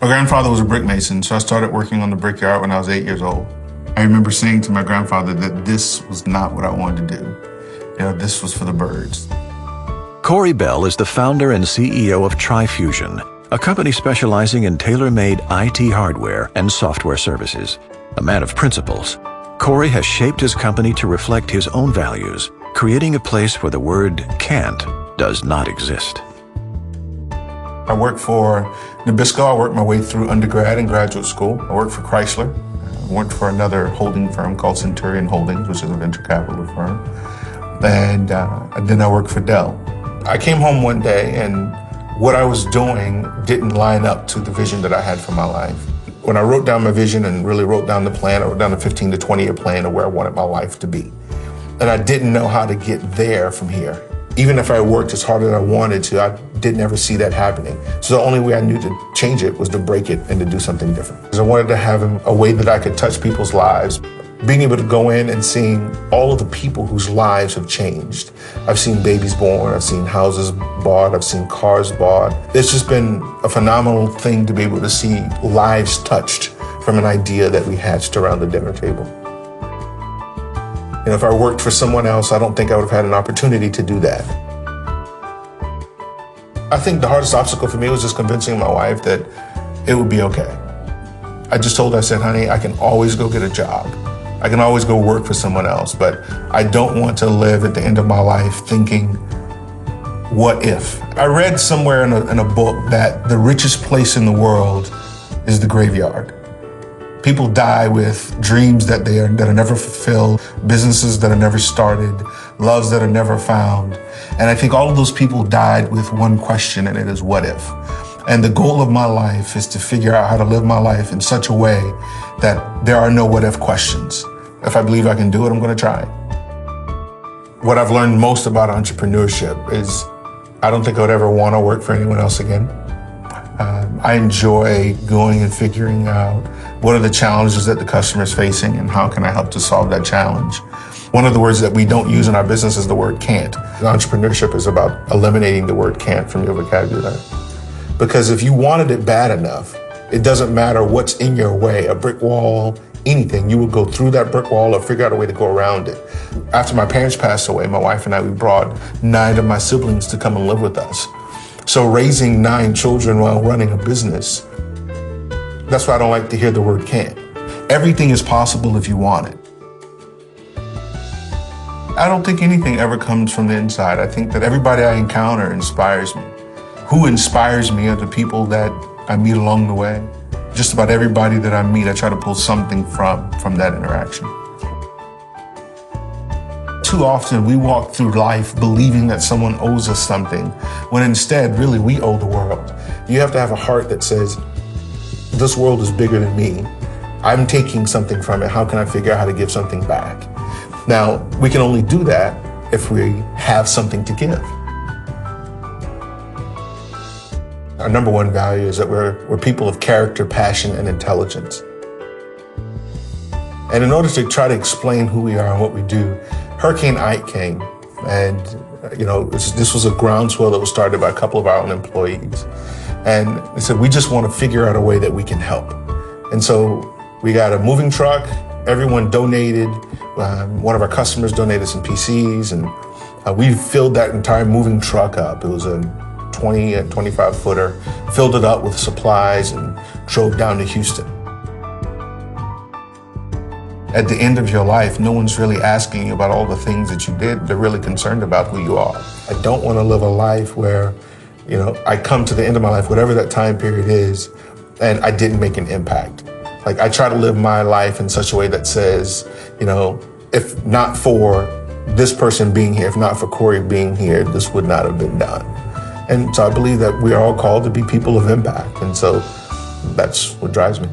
My grandfather was a brick mason, so I started working on the brickyard when I was 8 years old. I remember saying to my grandfather that this was not what I wanted to do. This was for the birds. Corey Bell is the founder and CEO of TriFusion, a company specializing in tailor-made IT hardware and software services. A man of principles, Corey has shaped his company to reflect his own values, creating a place where the word can't does not exist. I worked for Nabisco. I worked my way through undergrad and graduate school. I worked for Chrysler. I worked for another holding firm called Centurion Holdings, which is a venture capital firm. And then I worked for Dell. I came home one day and what I was doing didn't line up to the vision that I had for my life. When I wrote down my vision and really wrote down the plan, I wrote down a 15 to 20 year plan of where I wanted my life to be. And I didn't know how to get there from here. Even if I worked as hard as I wanted to, I didn't ever see that happening. So the only way I knew to change it was to break it and to do something different. Because I wanted to have a way that I could touch people's lives. Being able to go in and seeing all of the people whose lives have changed. I've seen babies born, I've seen houses bought, I've seen cars bought. It's just been a phenomenal thing to be able to see lives touched from an idea that we hatched around the dinner table. If I worked for someone else, I don't think I would have had an opportunity to do that. I think the hardest obstacle for me was just convincing my wife that it would be okay. I just told her, I said, honey, I can always go get a job. I can always go work for someone else, but I don't want to live at the end of my life thinking, what if? I read somewhere in a book that the richest place in the world is the graveyard. People die with dreams that are never fulfilled, businesses that are never started, loves that are never found. And I think all of those people died with one question, and it is, what if? And the goal of my life is to figure out how to live my life in such a way that there are no what if questions. If I believe I can do it, I'm going to try. What I've learned most about entrepreneurship is I don't think I would ever want to work for anyone else again. I enjoy going and figuring out what are the challenges that the customer is facing and how can I help to solve that challenge. One of the words that we don't use in our business is the word can't. Entrepreneurship is about eliminating the word can't from your vocabulary. Because if you wanted it bad enough, it doesn't matter what's in your way, a brick wall, anything, you will go through that brick wall or figure out a way to go around it. After my parents passed away, my wife and I, we brought 9 of my siblings to come and live with us. So raising 9 children while running a business, that's why I don't like to hear the word can't. Everything is possible if you want it. I don't think anything ever comes from the inside. I think that everybody I encounter inspires me. Who inspires me are the people that I meet along the way. Just about everybody that I meet, I try to pull something from that interaction. Too often we walk through life believing that someone owes us something, when instead, really, we owe the world. You have to have a heart that says, this world is bigger than me. I'm taking something from it. How can I figure out how to give something back? Now, we can only do that if we have something to give. Our number one value is that we're people of character, passion, and intelligence. And in order to try to explain who we are and what we do, Hurricane Ike came, and this was a groundswell that was started by a couple of our own employees. And they said, we just want to figure out a way that we can help. And so we got a moving truck, everyone donated, one of our customers donated some PCs, and we filled that entire moving truck up. It was a 20 and 25 footer, filled it up with supplies and drove down to Houston. At the end of your life, no one's really asking you about all the things that you did. They're really concerned about who you are. I don't want to live a life where, I come to the end of my life, whatever that time period is, and I didn't make an impact. Like, I try to live my life in such a way that says, if not for this person being here, if not for Corey being here, this would not have been done. And so I believe that we are all called to be people of impact. And so that's what drives me.